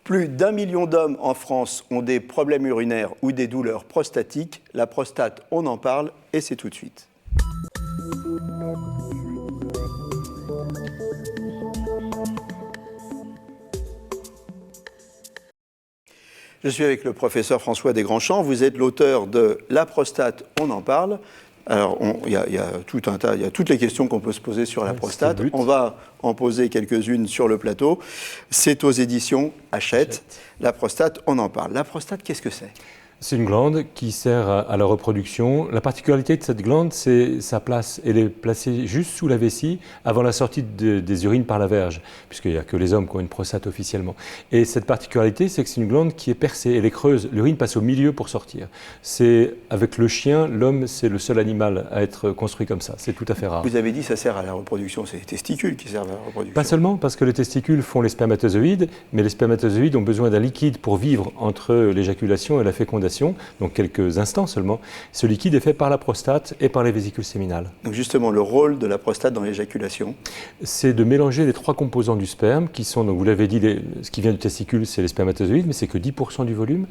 Plus d'1 million d'hommes en France ont des problèmes urinaires ou des douleurs prostatiques. La prostate, on en parle et c'est tout de suite. Je suis avec le professeur François Desgrandchamps. Vous êtes l'auteur de La prostate, on en parle. Alors, il y a tout un tas, il y a toutes les questions qu'on peut se poser sur la prostate. On va en poser quelques-unes sur le plateau. C'est aux éditions Hachette. La prostate, on en parle. La prostate, qu'est-ce que c'est ? C'est une glande qui sert à la reproduction. La particularité de cette glande, c'est sa place. Elle est placée juste sous la vessie avant la sortie des urines par la verge, puisqu'il n'y a que les hommes qui ont une prostate officiellement. Et cette particularité, c'est que c'est une glande qui est percée, elle est creuse. L'urine passe au milieu pour sortir. C'est avec le chien, l'homme, c'est le seul animal à être construit comme ça. C'est tout à fait rare. Vous avez dit que ça sert à la reproduction, c'est les testicules qui servent à la reproduction. Pas seulement, parce que les testicules font les spermatozoïdes, mais les spermatozoïdes ont besoin d'un liquide pour vivre entre l'éjaculation et la fécondation. Donc quelques instants seulement. Ce liquide est fait par la prostate et par les vésicules séminales. Donc justement, le rôle de la prostate dans l'éjaculation, c'est de mélanger les trois composants du sperme, qui sont, donc vous l'avez dit, ce qui vient du testicule, c'est les spermatozoïdes, mais c'est que 10% du volume.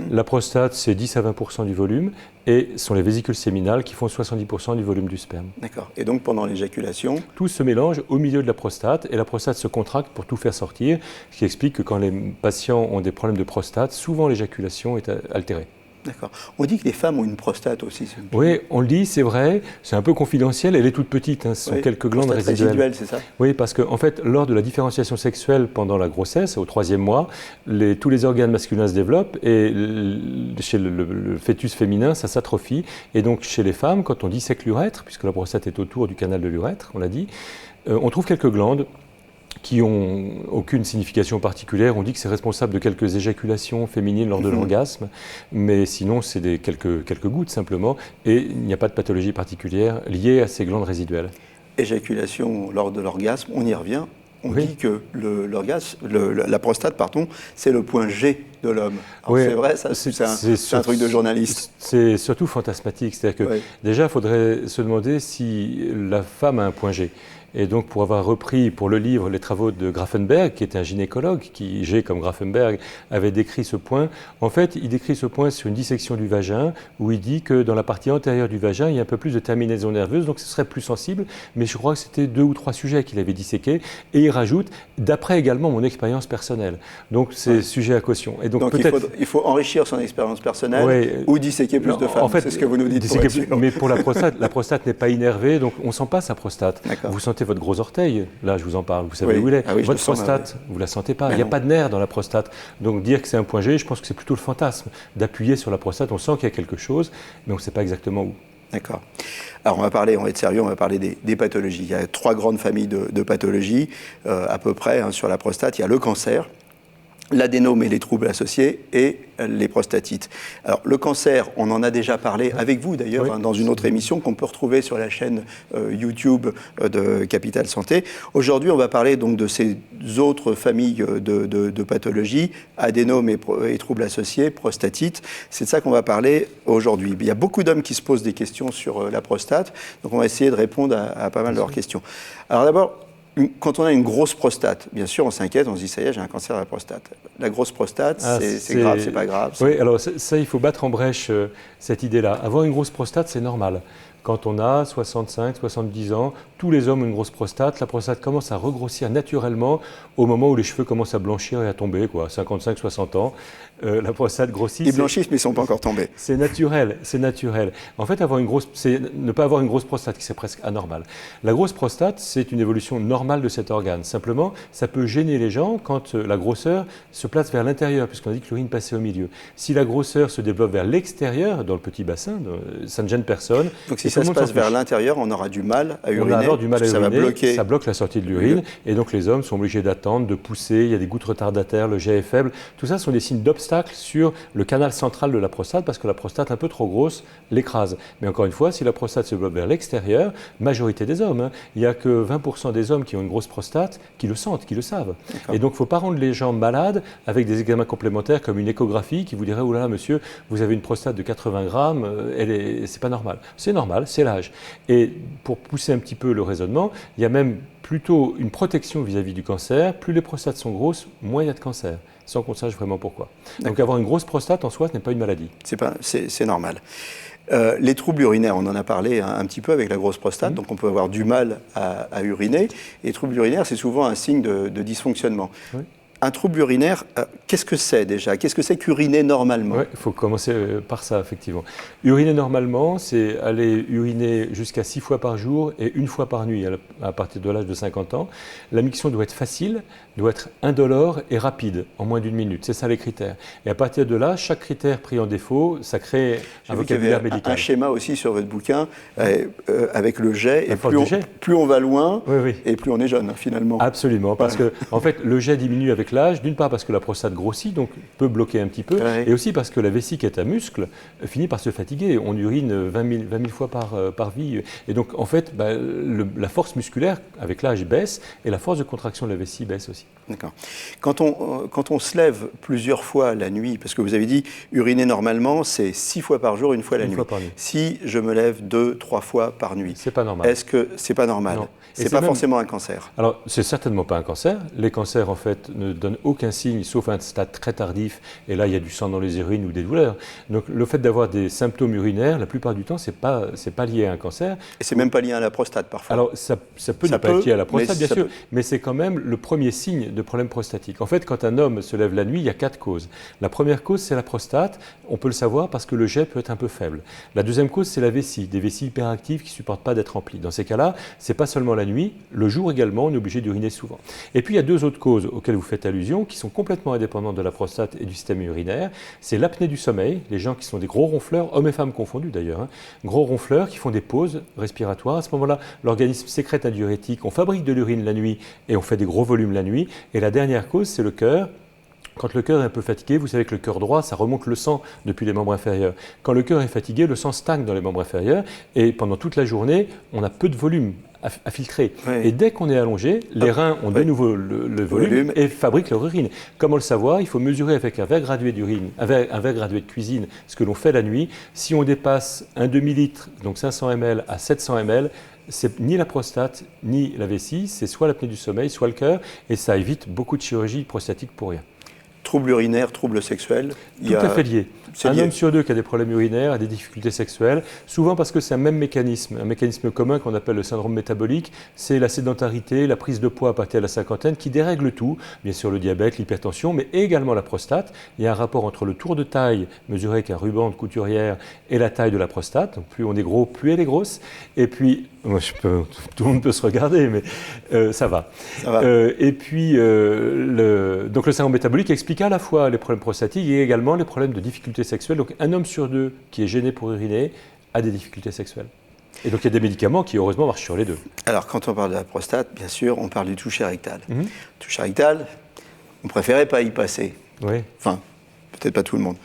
La prostate, c'est 10 à 20% du volume, et ce sont les vésicules séminales qui font 70% du volume du sperme. D'accord. Et donc pendant l'éjaculation, tout se mélange au milieu de la prostate, et la prostate se contracte pour tout faire sortir, ce qui explique que quand les patients ont des problèmes de prostate, souvent l'éjaculation est altérée. D'accord. On dit que les femmes ont une prostate aussi. Oui, on le dit, c'est vrai. C'est un peu confidentiel. Elle est toute petite. Ce sont quelques glandes résiduelles. C'est ça ? Oui, parce qu'en fait, lors de la différenciation sexuelle pendant la grossesse, au 3e mois, tous les organes masculins se développent et chez le fœtus féminin, ça s'atrophie. Et donc, chez les femmes, quand on dissèque l'urètre, puisque la prostate est autour du canal de l'urètre, on l'a dit, on trouve quelques glandes qui n'ont aucune signification particulière. On dit que c'est responsable de quelques éjaculations féminines lors de l'orgasme, mais sinon c'est quelques gouttes simplement, et il n'y a pas de pathologie particulière liée à ces glandes résiduelles. Éjaculation lors de l'orgasme, on y revient. On dit que la prostate, c'est le point G de l'homme. Oui, c'est vrai, ça, c'est un truc de journaliste. C'est surtout fantasmatique. C'est-à-dire que déjà, il faudrait se demander si la femme a un point G. Et donc, pour avoir repris pour le livre les travaux de Grafenberg, qui était un gynécologue, qui, G comme Grafenberg, avait décrit ce point, en fait, il décrit ce point sur une dissection du vagin, où il dit que dans la partie antérieure du vagin, il y a un peu plus de terminaison nerveuse, donc ce serait plus sensible, mais je crois que c'était 2 ou 3 sujets qu'il avait disséqués, et il rajoute, d'après également mon expérience personnelle. Donc, c'est sujet à caution. Et donc il faut enrichir son expérience personnelle ou disséquer plus de femmes, en fait, c'est ce que vous nous dites. Mais pour la prostate n'est pas innervée, donc on ne sent pas sa prostate. Vous sentez votre gros orteil, là je vous en parle, vous savez où il est. Votre prostate, vous ne la sentez pas, il n'y a pas de nerf dans la prostate. Donc dire que c'est un point G, je pense que c'est plutôt le fantasme d'appuyer sur la prostate, on sent qu'il y a quelque chose, mais on ne sait pas exactement où. D'accord. Alors on va être sérieux, on va parler des pathologies. Il y a 3 grandes familles de pathologies à peu près sur la prostate. Il y a le cancer, l'adénome et les troubles associés et les prostatites. Alors le cancer, on en a déjà parlé avec vous d'ailleurs dans une autre émission qu'on peut retrouver sur la chaîne YouTube de Capital Santé. Aujourd'hui, on va parler donc de ces autres familles de pathologies, adénome et troubles associés, prostatite. C'est de ça qu'on va parler aujourd'hui. Il y a beaucoup d'hommes qui se posent des questions sur la prostate, donc on va essayer de répondre à pas mal de leurs questions. Alors d'abord, quand on a une grosse prostate, bien sûr, on s'inquiète, on se dit, ça y est, j'ai un cancer de la prostate. La grosse prostate, c'est grave, c'est pas grave. Oui, alors ça, il faut battre en brèche cette idée-là. Avoir une grosse prostate, c'est normal. Quand on a 65, 70 ans, tous les hommes ont une grosse prostate. La prostate commence à regrossir naturellement au moment où les cheveux commencent à blanchir et à tomber, 55, 60 ans. La prostate grossit. Ils blanchissent, mais ils ne sont pas encore tombés. C'est naturel, c'est naturel. En fait, ne pas avoir une grosse prostate, c'est presque anormal. La grosse prostate, c'est une évolution normale de cet organe. Simplement, ça peut gêner les gens quand la grosseur se place vers l'intérieur, puisqu'on a dit que l'urine passait au milieu. Si la grosseur se développe vers l'extérieur, dans le petit bassin, ça ne gêne personne. Donc si ça se passe vers l'intérieur, on aura du mal à uriner. On va avoir du mal à uriner, ça bloque la sortie de l'urine, et donc les hommes sont obligés d'attendre, de pousser, il y a des gouttes retardataires, le jet est faible. Tout ça sont des signes d'obstacle sur le canal central de la prostate, parce que la prostate un peu trop grosse l'écrase. Mais encore une fois, si la prostate se développe vers l'extérieur, majorité des hommes, il n'y a que 20% des hommes qui ont une grosse prostate qui le sentent, qui le savent. Et donc il ne faut pas rendre les gens malades avec des examens complémentaires comme une échographie qui vous dirait « Oh là là, monsieur, vous avez une prostate de 80 grammes, c'est pas normal ». C'est normal, c'est l'âge. Et pour pousser un petit peu le raisonnement, il y a même plutôt une protection vis-à-vis du cancer. Plus les prostates sont grosses, moins il y a de cancer. sans qu'on sache vraiment pourquoi. Donc avoir une grosse prostate en soi, ce n'est pas une maladie. C'est normal. Les troubles urinaires, on en a parlé un petit peu avec la grosse prostate, donc on peut avoir du mal à uriner. Et les troubles urinaires, c'est souvent un signe de dysfonctionnement. Oui. Un trouble urinaire, qu'est-ce que c'est déjà? Qu'est-ce que c'est qu'uriner normalement? Oui, il faut commencer par ça, effectivement. Uriner normalement, c'est aller uriner jusqu'à 6 fois par jour et 1 fois par nuit à partir de l'âge de 50 ans. La miction doit être facile, doit être indolore et rapide, en moins d'1 minute. C'est ça les critères. Et à partir de là, chaque critère pris en défaut, ça crée un vocabulaire médical. Un schéma aussi sur votre bouquin avec le jet. Et plus on va loin, et plus on est jeune, finalement. Absolument, parce que en fait, le jet diminue avec l'âge, d'une part parce que la prostate grossit, donc peut bloquer un petit peu, et aussi parce que la vessie qui est un muscle finit par se fatiguer. On urine 20 000 fois par vie. Et donc, en fait, la force musculaire, avec l'âge, baisse, et la force de contraction de la vessie baisse aussi. D'accord. Quand on se lève plusieurs fois la nuit, parce que vous avez dit uriner normalement, c'est 6 fois par jour, 1 fois la nuit. Si je me lève 2, 3 fois par nuit, c'est pas normal. Est-ce que c'est pas normal? Non. C'est pas forcément un cancer. Alors, c'est certainement pas un cancer. Les cancers, en fait, ne donnent aucun signe, sauf à un stade très tardif. Et là, il y a du sang dans les urines ou des douleurs. Donc, le fait d'avoir des symptômes urinaires, la plupart du temps, c'est pas lié à un cancer. Et c'est même pas lié à la prostate, parfois. Alors, ça peut ne pas être lié à la prostate, bien sûr, mais c'est quand même le premier signe de problème prostatique. En fait, quand un homme se lève la nuit, il y a 4 causes. La première cause, c'est la prostate. On peut le savoir parce que le jet peut être un peu faible. La deuxième cause, c'est la vessie, des vessies hyperactives qui ne supportent pas d'être remplies. Dans ces cas-là, c'est pas seulement la nuit, le jour également, on est obligé d'uriner souvent. Et puis, il y a 2 autres causes auxquelles vous faites allusion, qui sont complètement indépendantes de la prostate et du système urinaire. C'est l'apnée du sommeil, les gens qui sont des gros ronfleurs, hommes et femmes confondus d'ailleurs, gros ronfleurs qui font des pauses respiratoires. À ce moment-là, l'organisme sécrète un diurétique, on fabrique de l'urine la nuit et on fait des gros volumes la nuit. Et la dernière cause, c'est le cœur. Quand le cœur est un peu fatigué, vous savez que le cœur droit, ça remonte le sang depuis les membres inférieurs. Quand le cœur est fatigué, le sang stagne dans les membres inférieurs et pendant toute la journée, on a peu de volume à filtrer. Oui. Et dès qu'on est allongé, les reins ont de nouveau le volume et fabriquent leur urine. Comment le savoir? Il faut mesurer avec un verre gradué d'urine, un verre gradué de cuisine, ce que l'on fait la nuit. Si on dépasse un demi-litre, donc 500 ml à 700 ml, c'est ni la prostate ni la vessie, c'est soit l'apnée du sommeil, soit le cœur, et ça évite beaucoup de chirurgie prostatique pour rien. Troubles urinaires, troubles sexuels. Tout à fait lié. Un homme sur 2 qui a des problèmes urinaires a des difficultés sexuelles, souvent parce que c'est un mécanisme commun qu'on appelle le syndrome métabolique, c'est la sédentarité, la prise de poids à partir de la cinquantaine qui dérègle tout, bien sûr le diabète, l'hypertension, mais également la prostate. Il y a un rapport entre le tour de taille mesuré avec un ruban de couturière et la taille de la prostate, donc plus on est gros, plus elle est grosse, et puis, tout le monde peut se regarder, mais ça va. Et puis, donc le syndrome métabolique explique à la fois les problèmes prostatiques et également les problèmes de difficultés sexuelles. Donc un homme sur 2 qui est gêné pour uriner a des difficultés sexuelles. Et donc il y a des médicaments qui heureusement marchent sur les 2. Alors quand on parle de la prostate, bien sûr, on parle du toucher rectal. Toucher rectal, on préférait pas y passer. Oui. Enfin, peut-être pas tout le monde.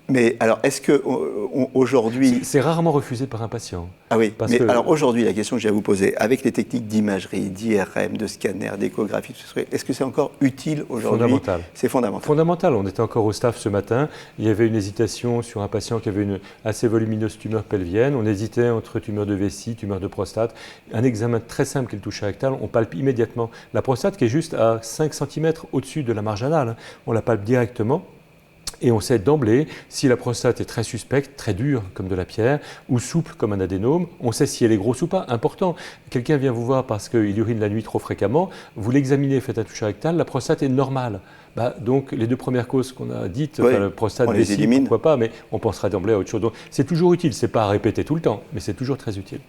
Mais alors, est-ce qu'aujourd'hui... C'est rarement refusé par un patient. Ah oui, alors aujourd'hui, la question que j'ai à vous poser, avec les techniques d'imagerie, d'IRM, de scanner, d'échographie, est-ce que c'est encore utile aujourd'hui? Fondamental. C'est fondamental. Fondamental. On était encore au staff ce matin. Il y avait une hésitation sur un patient qui avait une assez volumineuse tumeur pelvienne. On hésitait entre tumeur de vessie, tumeur de prostate. Un examen très simple qui est le toucher rectal, on palpe immédiatement la prostate qui est juste à 5 cm au-dessus de la marge anale. On la palpe directement. Et on sait d'emblée si la prostate est très suspecte, très dure comme de la pierre, ou souple comme un adénome. On sait si elle est grosse ou pas. Important. Quelqu'un vient vous voir parce qu'il urine la nuit trop fréquemment. Vous l'examinez, faites un toucher rectal, la prostate est normale. Donc les 2 premières causes qu'on a dites, la prostate, vessie, pourquoi pas, mais on pensera d'emblée à autre chose. Donc c'est toujours utile. C'est pas à répéter tout le temps, mais c'est toujours très utile.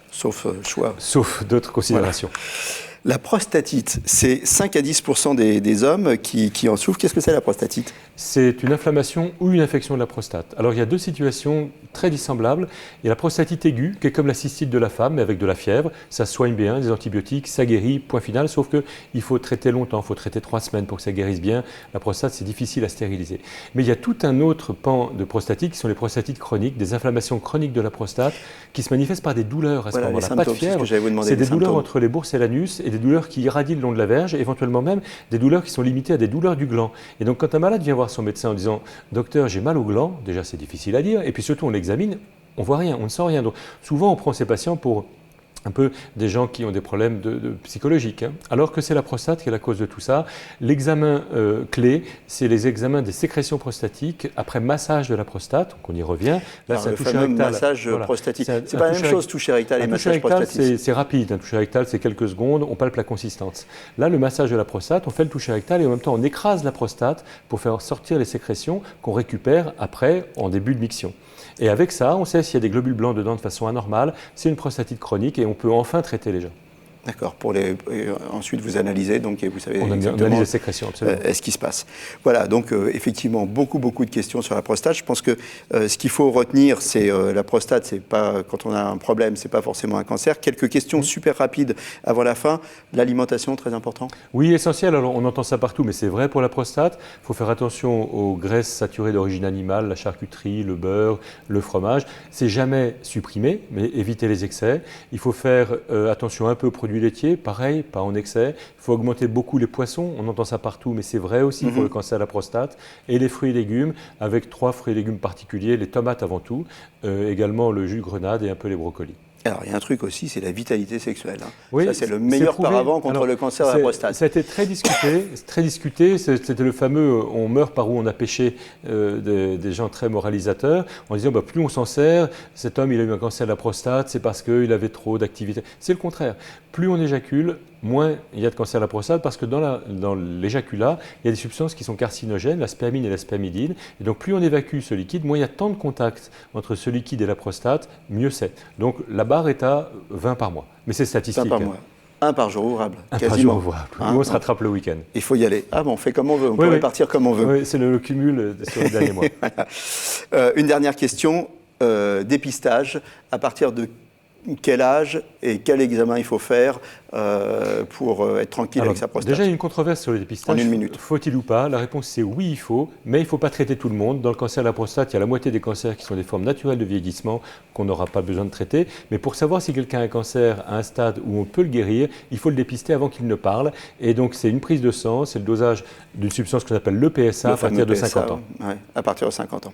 Sauf choix. Sauf d'autres considérations. Voilà. La prostatite, c'est 5 à 10% des hommes qui en souffrent. Qu'est-ce que c'est la prostatite? C'est une inflammation ou une infection de la prostate. Alors il y a 2 situations très dissemblables. Il y a la prostatite aiguë, qui est comme la cystite de la femme, mais avec de la fièvre. Ça se soigne bien, des antibiotiques, ça guérit, point final. Sauf qu'il faut traiter longtemps, il faut traiter 3 semaines pour que ça guérisse bien. La prostate, c'est difficile à stériliser. Mais il y a tout un autre pan de prostatite qui sont les prostatites chroniques, des inflammations chroniques de la prostate qui se manifestent par des douleurs à ce moment-là. Pas de fièvre, c'est des douleurs entre les bourses et l'anus et des douleurs qui irradient le long de la verge, éventuellement même des douleurs qui sont limitées à des douleurs du gland. Et donc quand un malade vient voir son médecin en disant « Docteur, j'ai mal au gland », déjà c'est difficile à dire, et puis surtout on l'examine, on ne voit rien, on ne sent rien. Donc souvent on prend ces patients pour un peu des gens qui ont des problèmes psychologiques, hein. Alors que c'est la prostate qui est la cause de tout ça. L'examen clé, c'est les examens des sécrétions prostatiques après massage de la prostate, donc on y revient. Là, c'est un toucher rectal. Massage prostatique. C'est pas la même chose, toucher rectal et massage prostatique. C'est rapide, un toucher rectal c'est quelques secondes, on palpe la consistance. Là, le massage de la prostate, on fait le toucher rectal et en même temps on écrase la prostate pour faire sortir les sécrétions qu'on récupère après en début de miction. Et avec ça, on sait s'il y a des globules blancs dedans de façon anormale, c'est une prostatite chronique et on peut enfin traiter les gens. D'accord. Ensuite, vous analysez, donc, et vous savez exactement analyse les sécrétions, absolument. Ce qui se passe. Voilà, donc effectivement, beaucoup de questions sur la prostate. Je pense que ce qu'il faut retenir, c'est la prostate, c'est pas, quand on a un problème, c'est pas forcément un cancer. Quelques questions super rapides avant la fin. L'alimentation, très important. Oui, essentiel. Alors, on entend ça partout, mais c'est vrai pour la prostate. Il faut faire attention aux graisses saturées d'origine animale, la charcuterie, le beurre, le fromage. C'est jamais supprimé, mais éviter les excès. Il faut faire attention un peu aux produits laitiers, pareil, pas en excès. Il faut augmenter beaucoup les poissons, on entend ça partout, mais c'est vrai aussi pour le cancer de la prostate. Et les fruits et légumes, avec 3 fruits et légumes particuliers, les tomates avant tout, également le jus de grenade et un peu les brocolis. Alors, il y a un truc aussi, c'est la vitalité sexuelle. Hein. Oui, ça, c'est le meilleur paravent contre le cancer de la prostate. Ça a été très discuté. C'était le fameux « on meurt par où on a péché » des gens très moralisateurs, en disant plus on s'en sert, cet homme il a eu un cancer de la prostate, c'est parce qu'il avait trop d'activité. C'est le contraire. Plus on éjacule, moins il y a de cancer de la prostate, parce que dans l'éjaculat, il y a des substances qui sont carcinogènes, la spermine et la spermidine. Et donc plus on évacue ce liquide, moins il y a tant de contact entre ce liquide et la prostate, mieux c'est. Donc la barre est à 20 par mois. Mais c'est statistique. 20 par mois. Un par jour ouvrable, quasiment. Par jour ouvrable. Nous, on se rattrape le week-end. Il faut y aller. Ah bon, on fait comme on veut, on peut répartir comme on veut. Oui, c'est le cumul sur les derniers mois. Une dernière question, dépistage. À partir de quel âge et quel examen il faut faire pour être tranquille avec sa prostate? Déjà, il y a une controverse sur le dépistage. En une minute. Faut-il ou pas? La réponse, c'est oui, il faut, mais il ne faut pas traiter tout le monde. Dans le cancer de la prostate, il y a la moitié des cancers qui sont des formes naturelles de vieillissement qu'on n'aura pas besoin de traiter. Mais pour savoir si quelqu'un a un cancer à un stade où on peut le guérir, il faut le dépister avant qu'il ne parle. Et donc, c'est une prise de sang, c'est le dosage d'une substance qu'on appelle le PSA à partir de 50 ans. Ouais, à partir de 50 ans.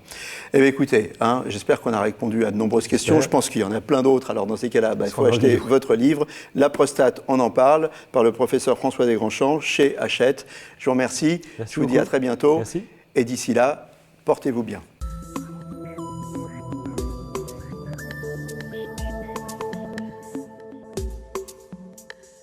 Eh bien, écoutez, j'espère qu'on a répondu à de nombreuses questions. Je pense qu'il y en a plein d'autres. Alors, dans ces cas-là, il faut acheter votre livre, La prostate, on en parle, par le professeur François Desgrandchamps, chez Hachette. Je vous remercie. Je vous dis à très bientôt. Merci. Et d'ici là, portez-vous bien.